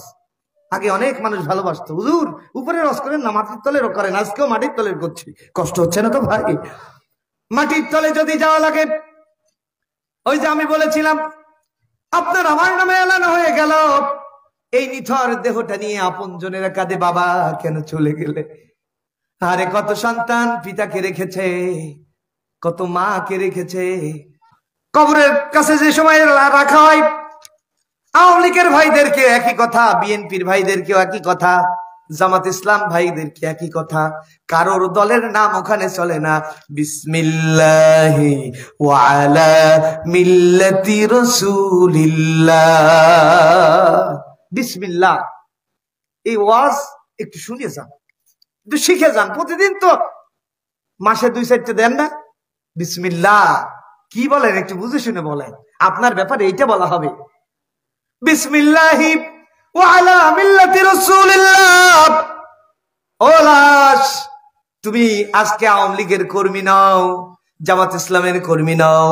আগে অনেক মানুষ ভালোবাসতো, হুজুর উপরে রস করেন না, মাটির তলে করেন। আজকেও মাটির তলের করছি, কষ্ট হচ্ছে না তো ভাই? মাটির তলে যদি যাওয়া লাগে, ওই যে আমি বলেছিলাম আপনার আমার নামে এলান হয়ে গেল, এই নিথর দেহটা নিয়ে আপন জনের কাঁদে, বাবা কেন চলে গেলে? আরে কত সন্তান পিতাকে রেখেছে, কত মাকে রেখেছে। কবরের কাছে যে সময় রাখা হয়, আওয়ামী লীগের ভাইদেরকে একই কথা, বিএনপির ভাইদেরকেও একই কথা, জামাত ইসলাম ভাইদেরকে একই কথা। কারোর দলের নাম ওখানে চলে না। বিসমিল্লাহি ওয়া আলা মিল্লাতি রাসূলিল্লাহ। বিসমিল্লাহ, এই ওয়াজ একটু শুনে যান, একটু শিখে যান। প্রতিদিন তো মাসে 2-4টা দেন না? বিসমিল্লাহ কি বলেন একটু বুঝে শুনে বলেন। আপনার ব্যাপারে এইটা বলা হবে, বিসমিল্লাহি ওয়া আলা মিল্লাতি রাসূলিল্লাহ। ও লাশ, তুমি আজকে আওয়ামী লীগের কর্মী নাও, জামাত ইসলামের কর্মী নাও,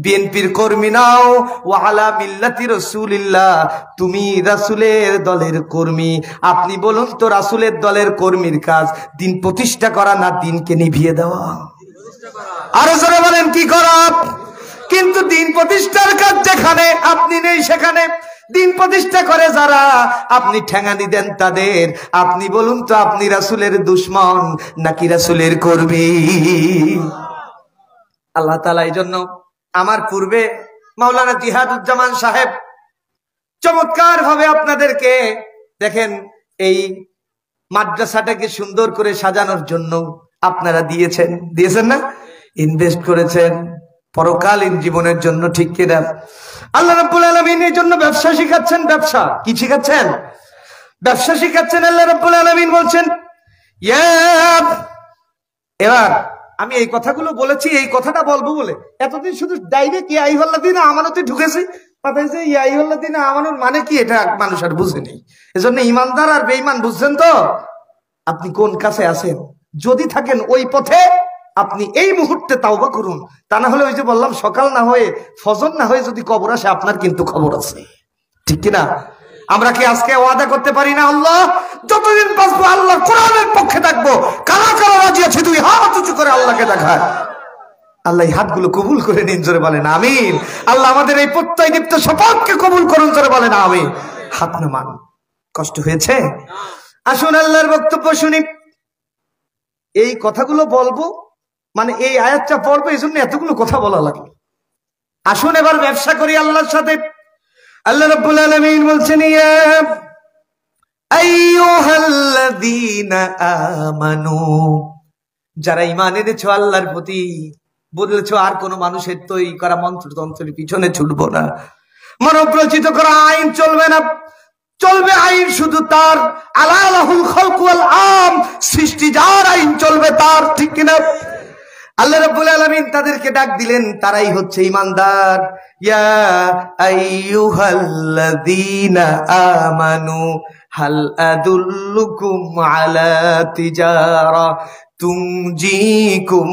বিএনপির কর্মী নাও, ওয়া আলা মিল্লাতি রাসূলিল্লাহ, তুমি রাসূলের দলের কর্মী। আপনি বলুন তো রাসূলের দলের কর্মীর কাজ দিন প্রতিষ্ঠা করা না দিনকে নিভিয়ে দেওয়া? আরো জোরে বলেন কি করা? কিন্তু দিন প্রতিষ্ঠার কাজ যেখানে আপনি নেই, সেখানে দিন প্রতিষ্ঠা করে যারা, আপনি ঠেঙানি দেন তাদের। আপনি বলুন তো আপনি রাসূলের দুশমন নাকি রাসূলের কর্মী? আল্লাহ তাআলা এই জন্য আমার পূর্বে মাওলানা জিহাদুজ্জামান সাহেব চমৎকার ভাবে আপনাদেরকে দেখেন এই মাদ্রাসাটাকে সুন্দর করে সাজানোর জন্য আপনারা দিয়েছেন না? ইনভেস্ট করেছেন পরকালীন জীবনের জন্য, ঠিক কিনা? আল্লাহ রাব্বুল আলামিন এর জন্য ব্যবসা শিখাচ্ছেন। ব্যবসা কি শিখাচ্ছেন? ব্যবসা শিখাচ্ছেন। আল্লাহ রাব্বুল আলামিন বলছেন, এবার আমি এই কথাগুলো বলেছি, এই কথাটা বলবো বলে এতদিন শুধু ডাইরেক্ট ইয়া আইয়ুহাল্লাযীনা আমানুতে ঢুকেছি, পাতায় যে ইয়া আইয়ুহাল্লাযীনা আমানুর মানে কি এটা মানুষ আর বুঝেনি। এজন্য ইমানদার আর বেঈমান বুঝছেন তো? আপনি কোন কাছে আছেন? যদি থাকেন ওই পথে, আপনি এই মুহূর্তে তাওবা করুন। তা না হলে ওই যে বললাম, সকাল না হয়ে ফজর না হয়ে যদি কবর আসে, আপনার কিন্তু খবর আছে, ঠিক কিনা? আমরা কি আজকে ওয়াদা করতে পারি না, আল্লাহ যতদিন বাঁচবো আল্লাহ কোরআনের পক্ষে থাকবো? কারা কারা রাজি আছে দুই হাত উঁচু করে আল্লাহকে দেখায়? আল্লাহ এই হাতগুলো কবুল করে নিন, জোরে বলেন আমিন। আল্লাহ আমাদের এই প্রত্যয় দীপ্ত শপথকে কবুল করুন, জোরে বলেন আমিন। হাত নামান। কষ্ট হয়েছে? আসুন আল্লাহর বক্তব্য শুনি। এই কথাগুলো বলবো মানে এই আয়াতটা পড়বো, এই জন্য এতগুলো কথা বলা লাগে। আসুন এবার ব্যবসা করি আল্লাহর সাথে। আল্লাহ রাব্বুল আলামিন বলছেন, ইয়া আইয়ুহাল্লাযীনা আমানু, যারা ঈমান এনেছো আল্লাহর প্রতি, বলেছো আর কোন মানুষের তৈরি করা মন্ত্রতন্ত্রের পিছনে ছুটবো না, মানবরচিত করা আইন চলবে না, চলবে আইন শুধু তার। আলাহুল খালকু ওয়াল আম, সৃষ্টি যার, আইন চলবে তার, ঠিক কিনা? আল্লাহ রাব্বুল আলামিন তাদেরকে ডাক দিলেন, তারাই হচ্ছে ঈমানদার। ইয়া আইয়ুহাল্লাযীনা আমানু হাল আদুল্লুকুম আলা তিজারা তুনজিকুম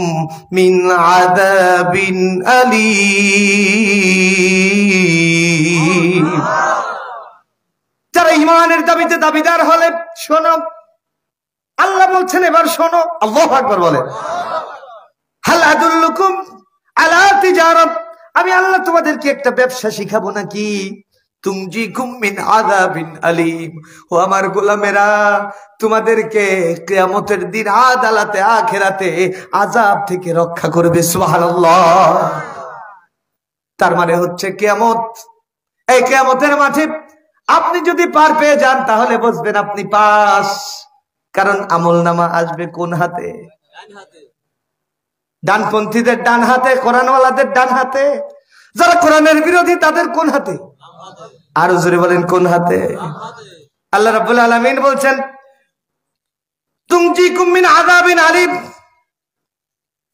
মিন আযাবিন আলীম। যারা ঈমানের দাবিতে দাবিদার হলে শোনো, আল্লাহ বলছেন এবার শোনো। আল্লাহু আকবার বলে। হাল আদুল্লুকুম আলা তিজারাত, আমি আল্লাহ তোমাদেরকে একটা ব্যবসা শিখাবো নাকি? তুনজিকুম মিন আযাবিন আলীম, ও আমার গোলামেরা, তোমাদেরকে কিয়ামতের দিন আদালতে আখিরাতে আযাব থেকে রক্ষা করবে। সুবহানাল্লাহ। তার মানে হচ্ছে কিয়ামত, এই কিয়ামতের মাঠে আপনি যদি পার পেয়ে যান তাহলে বুঝবেন আপনি পাস। কারণ আমলনামা আসবে কোন হাতে? ডানপন্থীদের ডান হাতে, কোরআনওয়ালাদের ডান হাতে। যারা কোরআনের বিরোধী তাদের কোন হাতে? আরো জোরে বলেন, কোন হাতে? আল্লাহ রাব্বুল আলামিন বলছেন তুনজিকুম মিন আযাবিন আলীম,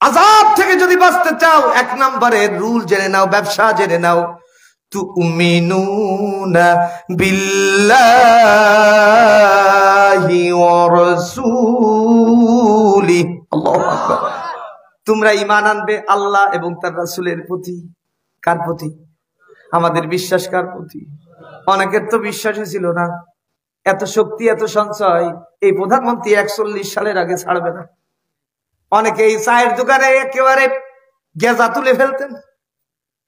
আযাব থেকে যদি বাঁচতে চাও এক নম্বরে রুল জেনে নাও, ব্যবসা জেনে নাও। তুমিনুনা বিল্লাহি ওয়া রাসূলিহি, আল্লাহু আকবার। তোমরা ঈমান আনবে আল্লাহ এবং তার রাসূলের প্রতি। কার প্রতি? আমাদের বিশ্বাস কার প্রতি? অনেকের তো বিশ্বাসই ছিল না। এত শক্তি, এত সঞ্চয়, এই প্রধানমন্ত্রী 41 সালের আগে ছাড়বে না। অনেকে এই চায়ের দোকানে একেবারে গেজা তুলে ফেলতেন।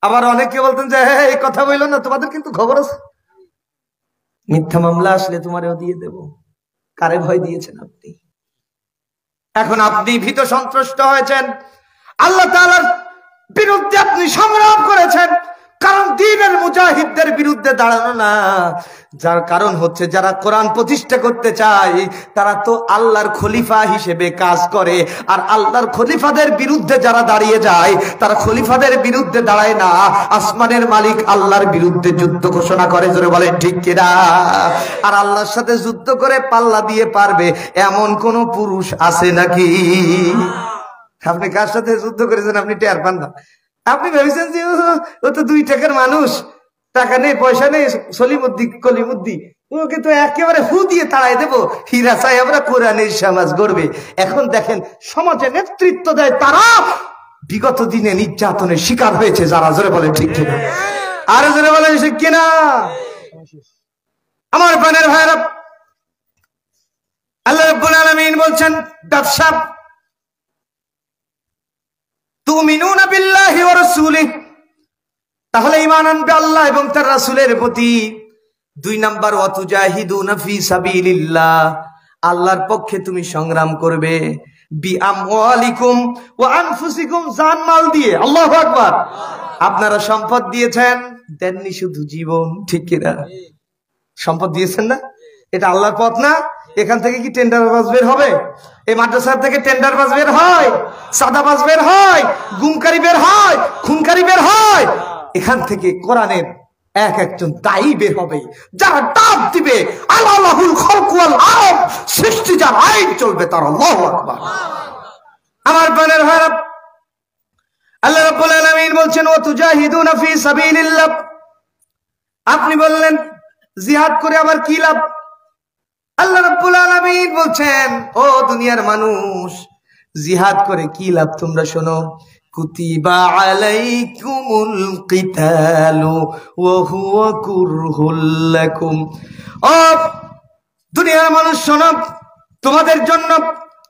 আবার অনেকে বলতেন যে এই কথা বললো না, তোমাদের কিন্তু খবর আছে, মিথ্যা মামলা আসলে তোমারেও দিয়ে দেব। কারে ভয় দিয়েছেন আপনি? এখন আপনি ভীত সন্ত্রস্ত হয়েছেন, আল্লাহ তাআলার বিরুদ্ধে আপনি সংগ্রাম করেছেন। কারণ দ্বীনের মুজাহিদদের বিরুদ্ধে দাঁড়ানো না, যার কারণ হচ্ছে যারা কোরআন প্রতিষ্ঠা করতে চায় তারা তো আল্লাহর খলিফা হিসেবে কাজ করে। আর আল্লাহর খলিফাদের বিরুদ্ধে যারা দাঁড়িয়ে যায় তারা খলিফাদের বিরুদ্ধে দাঁড়ায় না, আসমানের মালিক আল্লাহর বিরুদ্ধে যুদ্ধ ঘোষণা করে। জোরে বলেন ঠিক কিনা? আর আল্লাহর সাথে যুদ্ধ করে পাল্লা দিয়ে পারবে এমন কোন পুরুষ আছে নাকি? আপনি কার সাথে যুদ্ধ করেছেন আপনি টের পান না। আপনি ভেবেছেন যে ও তো 2 টাকার মানুষ, টাকা নেই, পয়সা নেই, সলিমুদ্দি কলিমুদ্দি, ওকে তো একেবারে হু দিয়ে তাড়াই দেবো, হীরা চাই আমরা, কোরআনের সমাজ গড়বে। এখন দেখেন সমাজে নেতৃত্ব দেয় তারা বিগত দিনে নির্যাতনের শিকার হয়েছে যারা। জোরে বলেন ঠিক কিনা? আরো জোরে বলেন ঠিক কিনা? আমার প্রাণের ভাইরা, আল্লাহ রাব্বুল আলামিন বলছেন ব্যবসা। তুমিনুনা বিল্লাহি ওয়া রাসূলিহি, তাহলে ঈমান আনবে আল্লাহ এবং তার রাসূলের প্রতি। 2 নাম্বার ওয়াতুজাহিদুনা ফি সাবিলিল্লাহ, আল্লাহর পক্ষে তুমি সংগ্রাম করবে। বিআমওয়ালিকুম ওয়া আনফুসিকুম, জান মাল দিয়ে। আল্লাহু আকবার। আপনারা সম্পদ দিয়েছেন, দেননি শুধু জীবন। ঠিক কিনা? সম্পদ দিয়েছেন না? এটা আল্লাহর পথ না? এখান থেকে কি টেন্ডারবাজ বের হবে? এই মাদ্রাসা থেকে টেন্ডারবাজ বের হয়, সাদাবাজ বের হয়, গুমকারী বের হয়, খুনকারী বের হয়। এখান থেকে কোরআনের একজন দায়ী বের হবে, যারা ডাক দিবে আলাহুল খালকু ওয়াল আমর, সৃষ্টি যার আইন চলবে তার। আল্লাহু আকবার। আমার প্রাণের ভাইরা, আল্লাহ রাব্বুল আলামিন বলছেন ওয়াতুজাহিদুনা ফি সাবিলিল্লাহ। আপনি বললেন জিহাদ করে আবার কি লাভ? আল্লাহ রাব্বুল আলামিন বলছেন ও দুনিয়ার মানুষ, জিহাদ করে কি লাভ তোমরা শোনো। কুতিবা আলাইকুমুল কিতালু ওয়া হুয়া কুরহুল লাকুম। ও দুনিয়ার মানুষ শোনো, তোমাদের জন্য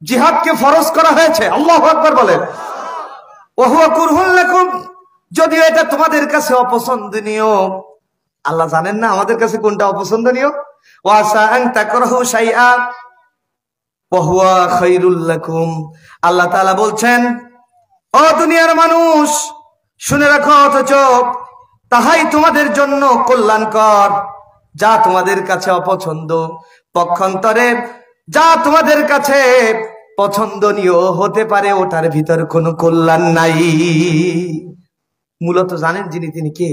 জিহাদকে ফরজ করা হয়েছে। আল্লাহু আকবার বলেন। ওয়া হুয়া কুরহুল লাকুম, যদিও এটা তোমাদের কাছে অপছন্দনীয়। আল্লাহ জানেন না আমাদের কাছে কোনটা অপছন্দনীয়? ওয়াসা আন তাকরাহু শাইআ ওয়া হুয়া খায়রুল লাকুম। আল্লাহ তাআলা বলছেন ও দুনিয়ার মানুষ শুনে রাখো, অথচ তাহাই তোমাদের জন্য কল্যাণকর। যা তোমাদের কাছে অপছন্দ, পক্ষান্তরে যা তোমাদের কাছে পছন্দনীয় হতে পারে ওটার ভিতর কোনো কল্যাণ নাই। মূলত জানেন যিনি, তিনি কে?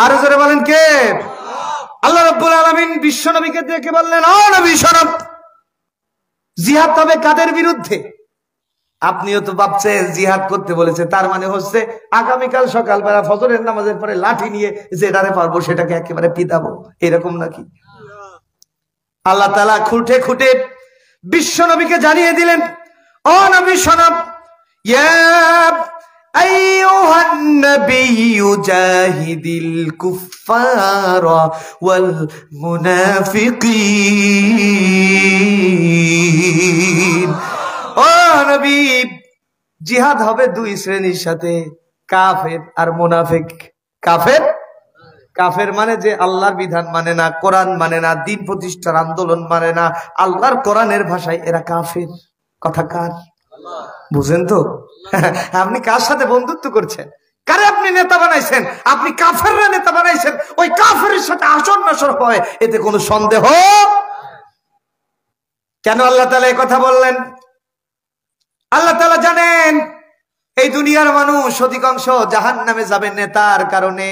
আরো জোরে বলেন কে? আল্লাহ রাব্বুল আলামিন বিশ্ব নবীকে দেখে বললেন ও নবী শোনো, জিহাদ হবে কাদের বিরুদ্ধে? আপনিও তো ভাবছেন জিহাদ করতে বলেছে, তার মানে হচ্ছে আগামীকাল সকালবেলা ফজরের নামাজের পরে লাঠি নিয়ে যেটারে পারবো সেটাকে একেবারে পিটাবো, এরকম নাকি? আল্লাহ তাআলা খুঁটে খুঁটে বিশ্ব নবীকে জানিয়ে দিলেন, ও নবী শোনো, ইয়া আইয়ুহান নাবিয়্যু জাহিদিল কুফফারা ওয়াল মুনাফিকিন। ও নবী, জিহাদ হবে দুই শ্রেণীর সাথে, কাফের আর মুনাফিক। কাফের, কাফের মানে যে আল্লাহর বিধান মানে না, কোরআন মানে না, দিন প্রতিষ্ঠার আন্দোলন মানে না, আল্লাহর কোরআনের ভাষায় এরা কাফের। কথা কার? বুঝেন তো? আপনি কার সাথে বন্ধুত্ব করছেন? কারে আপনি নেতা বানাইছেন? আপনি কাফেররা নেতা বানাইছেন, ওই কাফেরের সাথে আসর নসর হয়, এতে কোনো সন্দেহ? কেন আল্লাহ তাআলা এই কথা বললেন? আল্লাহ তাআলা জানেন এই দুনিয়ার মানুষ অধিকাংশ জাহান্নামে যাবে নেতার কারণে,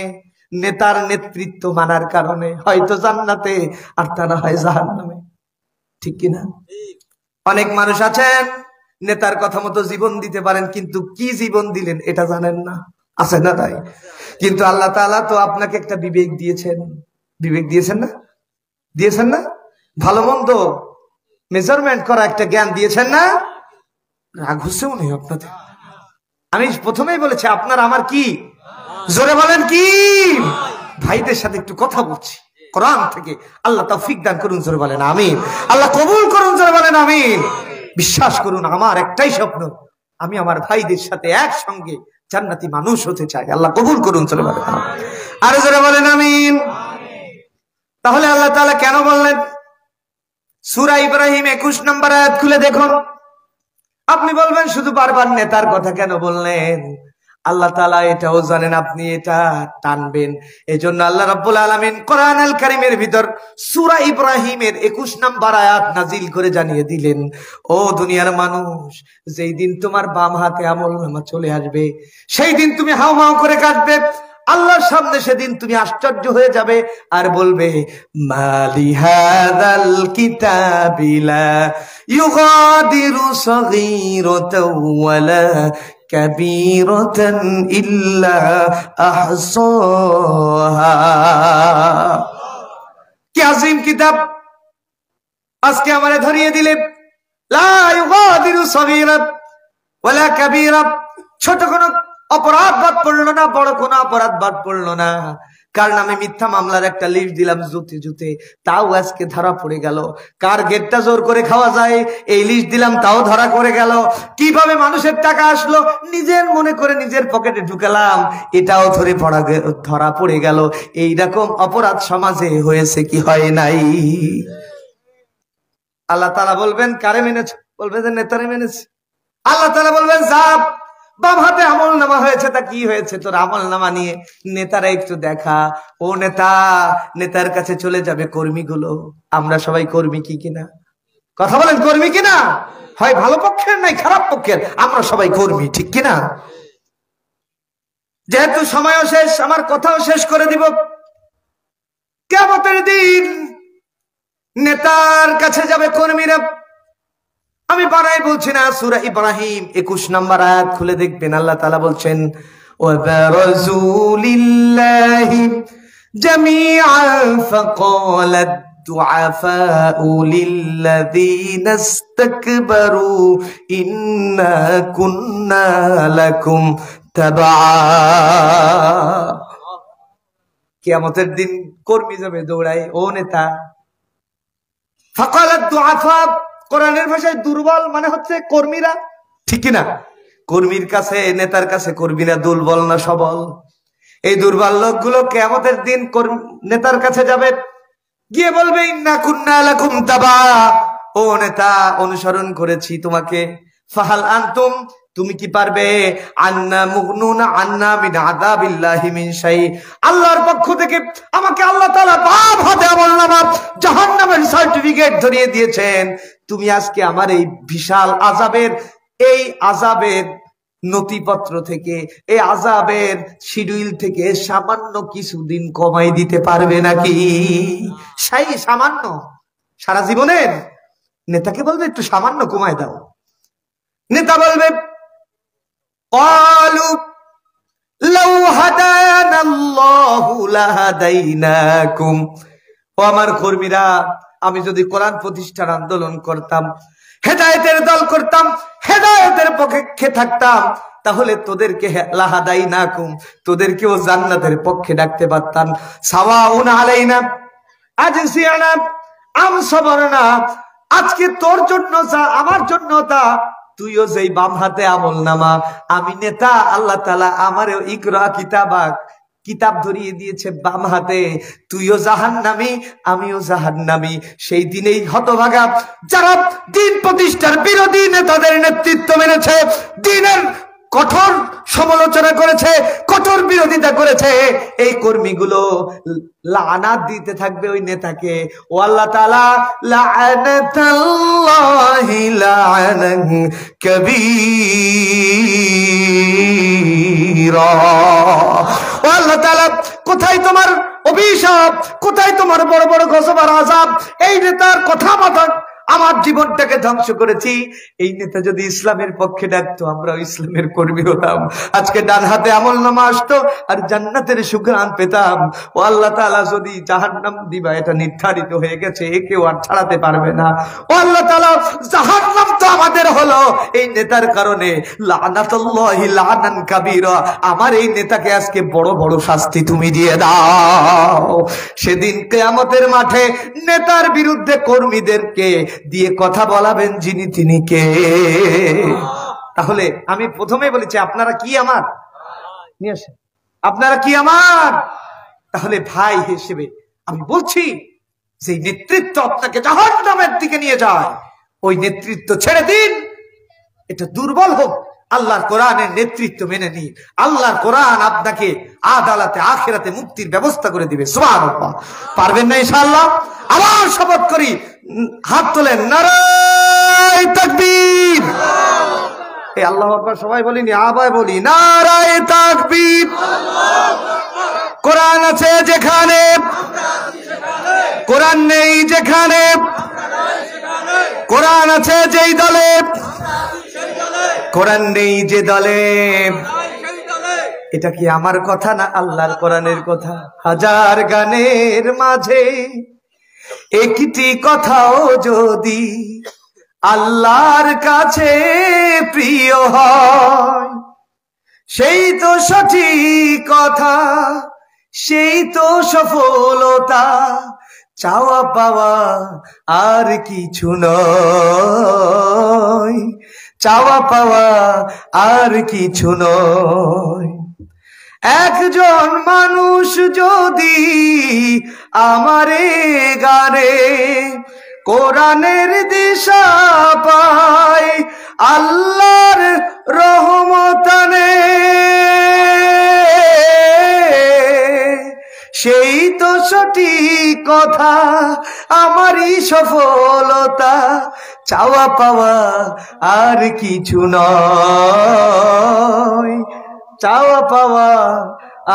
নেতার নেতৃত্ব মানার কারণে, হয়তো জান্নাতে আর তা না হয় জাহান্নামে। ঠিক কিনা? অনেক মানুষ আছেন নেতার কথা মতো জীবন দিতে পারেন, কিন্তু কি জীবন দিলেন এটা জানেন না, আছে না তাই? কিন্তু আল্লাহ তাআলা তো আপনাকে একটা বিবেক দিয়েছেন, বিবেক দিয়েছেন না? দিয়েছেন না? ভালো মন্দ মেজারমেন্ট করা একটা জ্ঞান দিয়েছেন না? রাগ হচ্ছে মনে হয় আপনাদের। আমি প্রথমেই বলেছি আপনার আমার কি, জোরে বলেন কি? ভাইদের সাথে একটু কথা বলছি কোরআন থেকে, আল্লাহ তৌফিক দান করুন, জোরে বলেন আমিন। আল্লাহ কবুল করুন, জোরে বলেন আমিন। বিশ্বাস করুন, আমার একটাই স্বপ্ন, আমি আমার ভাইদের সাথে একসঙ্গে জান্নাতি মানুষ হতে চাই। আল্লাহ কবুল করুন, জোরে বলেন আমিন। আর জোরে বলেন আমিন। তাহলে আল্লাহ তাআলা কেন বললেন? সূরা ইব্রাহিম 21 নম্বর আয়াত খুলে দেখুন। আপনি বলবেন শুধু বারবার নেতার কথা কেন বললেন? আল্লাহ তাআলা এটাও জানেন আপনি এটা টানবেন, এজন্য আল্লাহ রাব্বুল আলামিন কোরআন আল কারীমের ভিতর সূরা ইব্রাহিমের 21 নম্বর আয়াত নাজিল করে জানিয়ে দিলেন, ও দুনিয়ার মানুষ, যেই দিন তোমার বাম হাতে আমলনামা চলে আসবে, সেই দিন তুমি হাউ হাউ করে কাঁদবে আল্লাহর সামনে। সেদিন তুমি আশ্চর্য হয়ে যাবে আর বলবে, মালি হাযাল কিতাবিলা ইউগাদিরু সগীরাতাও ওয়ালা কাবীরাতান ইল্লা আহসাহা। কি আযীম কিতাব আজকে আমারে ধরিয়ে দিলে, লা ইউগাদিরু সগীরা ওয়ালা কাবীরা, ছোট কোনো অপরাধ বাদ পড়লো না, বড় কোনো অপরাধ বাদ পড়লো না। কার নামে মিথ্যা মামলার একটা লিস্ট দিলাম জুতে জুতে, তাও আজকে ধরা পড়ে গেল। কার গেটটা জোর করে খাওয়া যায় এই লিস্ট দিলাম, তাও ধরা পড়ে গেল। কিভাবে মানুষের টাকা আসলো নিজের মনে করে নিজের পকেটে ঢুকালাম, এটাও ধরা পড়ে গেল। এইরকম অপরাধ সমাজে হয়েছে কি হয় নাই? আল্লাহ তাআলা বলবেন কারে মেনেছ? বলবে যে নেতারে মেনেছে। আল্লাহ তাআলা বলবেন যা, বাম হাতে আমল নামা হয়েছে, তা কি হয়েছে তোর আমল নামা নিয়ে? নেতারা একটু দেখা। ও নেতা, নেতার কাছে চলে যাবে কর্মীগুলো। আমরা সবাই কর্মী কি কিনা? কথা বলেন, কর্মী কিনা? হয় ভালো পক্ষের নাই খারাপ পক্ষের, আমরা সবাই কর্মী, ঠিক কিনা? যেহেতু সময়ও শেষ, আমার কথাও শেষ করে দিব। কিয়ামতের দিন নেতার কাছে যাবে কর্মীরা। আমি বানাই বলছি না, সূরা ইব্রাহিম 21 নম্বর আয়াত খুলে দেখবেন। আল্লাহ তাআলা বলছেন, ওয়াবারাজু লিল্লাহি জামিআন ফাকালাত দুআফাউ লিল্লাযীনা ইসতাকবারু ইন্না কুন্না লাকুম তাবআ। কিয়ামতের দিন কর্মী যাবে দৌড়ায়, ও নেতা। ফাকালাত দুআফা, কোরআনের ভাষায় দুর্বল মানে হচ্ছে কর্মীরা, ঠিক কিনা? কর্মীর কাছে, নেতার কাছে কর্মীরা দুর্বল না সবল? এই দুর্বল লোকগুলো কিয়ামতের দিন নেতার কাছে যাবে, গিয়ে বলবে ইন্না কুন্না লাকুম তাবা, ও নেতা অনুসরণ করেছি তোমাকে। ফাহাল আনতুম, তুমি কি পারবে? আন্না মুগনুনা আন্না মিন আযাবিল্লাহি মিন শাই, আল্লাহর পক্ষ থেকে আমাকে আল্লাহ তাআলা বাম হাতে আমলনামা জাহান্নামের সার্টিফিকেট ধরিয়ে দিয়েছেন। তুমি আজকে আমার এই বিশাল আযাবের, এই আযাবের নথিপত্র থেকে, এই আযাবের শিডিউল থেকে সামান্য কিছুদিন কমাই দিতে পারবে নাকি? সেই সামান্য, সারা জীবনের নেতাকে বলবে একটু সামান্য কমায় দাও। নেতা বলবে ক্বালু লাউ হাদানাল্লাহু লাহাদাইনাকুম, ও আমার কর্মীরা, আমি যদি কোরআন প্রতিষ্ঠার আন্দোলন করতাম, হেদায়েতের দল করতাম, হেদায়েতের পক্ষে থাকতাম, তাহলে তোদেরকে লাহাদাইনাকুম, তোদেরকেও জান্নাতের পক্ষে ডাকতে পারতাম। সাওয়াউন আলাইনা আজসিয়ানা আম সাবরনা, আজকে তোর জন্য যা, আমার জন্য তা, তুইও যেই বাম হাতে আমল নামা, আমি নেতা, আল্লাহ তাআলা আমারও ইকরা কিতাবাক, কিতাব ধরিয়ে দিয়েছে বাম হাতে, তুইও জাহান্নামী আমিও জাহান্নামী। সেই দিনেই হতভাগা যারা দিন প্রতিষ্ঠার বিরোধী নেতাদের নেতৃত্ব মেনেছে, দিনের কঠোর সমালোচনা করেছে, কঠোর বিরোধিতা করেছে, এই কর্মীগুলো লানাত দিতে থাকবে ওই নেতাকে। ও আল্লাহ তাআলা লাআনাতাল্লাহি লাআনান কাবীরা। ও আল্লাহ তাআলা, কোথায় তোমার অভিশাপ, কোথায় তোমার বড় বড় গজব আর আযাব? এই নেতার কথা মতো আমার জীবনটাকে ধ্বংস করেছি। এই নেতা যদি ইসলামের পক্ষে ডাকতো, আমরা ইসলামের কর্মী হতাম, আজকে ডান হাতে আমলনামা আসতো আর জান্নাতের সুঘ্রাণ পেতাম। ও আল্লাহ তাআলা, যদি জাহান্নাম দিবা এটা নির্ধারিত হয়ে গেছে, কেউ আর ছাড়াতে পারবে না। ও আল্লাহ তাআলা, জাহান্নাম তো আমাদের হলো এই নেতার কারণে, লানাতুল্লাহি লানান কাবীরা, আমার এই নেতাকে আজকে বড় বড় শাস্তি তুমি দিয়ে দাও। সেদিন কিয়ামতের মাঠে নেতার বিরুদ্ধে কর্মীদেরকে দিয়ে কথা বলাবেন যিনি, তিনি কে? তাহলে আমি প্রথমে বলেছি, আপনারা কি আমার নিয়ে আসেন, আপনারা কি আমার? তাহলে ভাই হিসেবে আমি বলছি, যে নেতৃত্ব আপনাকে জাহান্নামের দিকে নিয়ে যায়, ওই নেতৃত্ব ছেড়ে দিন। এটা দুর্বল হোক, আল্লাহর কোরআনের নেতৃত্ব মেনে নিন। আল্লাহর কোরআন আপনাকে আদালতে আখিরাতে মুক্তির ব্যবস্থা করে দিবে। সুবহানাল্লাহ। পারবেন না ইনশাআল্লাহ? আবার শপথ করি, হাত তোলেন, নারায়ে তাকবীর। এই আল্লাহু আকবার সবাই বলিনি, আবার বলি, নারায়ে তাকবীর। কোরআন আছে যেখানে, কোরআন নেই যেখানে, কোরআন আছে যেই দলে, কোরআন নেই যে দলে। এটা কি আমার কথা না আল্লাহর কোরআনের কথা? হাজার গানের মাঝে একটি কথাও যদি আল্লাহর কাছে প্রিয় হয়, সেই তো সঠিক কথা, সেই তো সফলতা, চাওয়া পাওয়া আর কিছু নয়, চাওয়া পাওয়া আর কিছু নয়। একজন মানুষ যদি আমারে গানে কোরআনের দিশা পায়, আল্লাহর রহমতানে, সেই তো সঠিক কথা, আমারই সফলতা, চাওয়া পাওয়া আর কিছু নয়, চাওয়া পাওয়া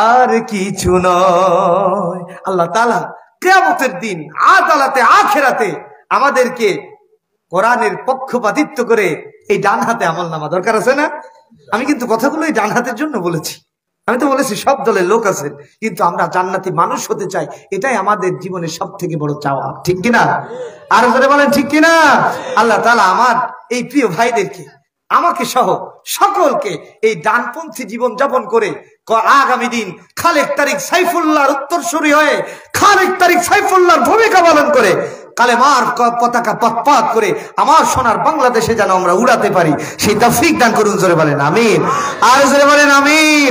আর কিছু নয়। আল্লাহ তাআলা কিয়ামতের দিন আদালতে আখিরাতে আমাদেরকে কোরআনের পক্ষপাতিত্ব করে এই ডান হাতে আমলনামা দরকার আছে না? আমি কিন্তু কথাগুলো এই ডান হাতের জন্য বলেছি। আমি তো বলেছি সব দলের লোক আছে, কিন্তু আমরা জান্নাতি মানুষ হতে চাই, এটাই আমাদের জীবনের সব থেকে বড় চাওয়া, ঠিক কিনা? আর ধরে বলেন ঠিক কিনা? আল্লাহ তাআলা আমার এই প্রিয় ভাইদেরকে, আমাকে সহ সকলকে এই ডানপন্থী জীবন যাপন করে আগামী দিন খালেক তারিক সাইফুল্লাহর উত্তরসূরি হয়ে, খালেক তারিক সাইফুল্লাহর ভূমিকা পালন করে, কালেমার পতাকা পথ করে আমার সোনার বাংলাদেশে যেন আমরা উড়াতে পারি, সেই তৌফিক দান করুন। জোরে বলেন আমিন। আর জোরে বলেন আমিন।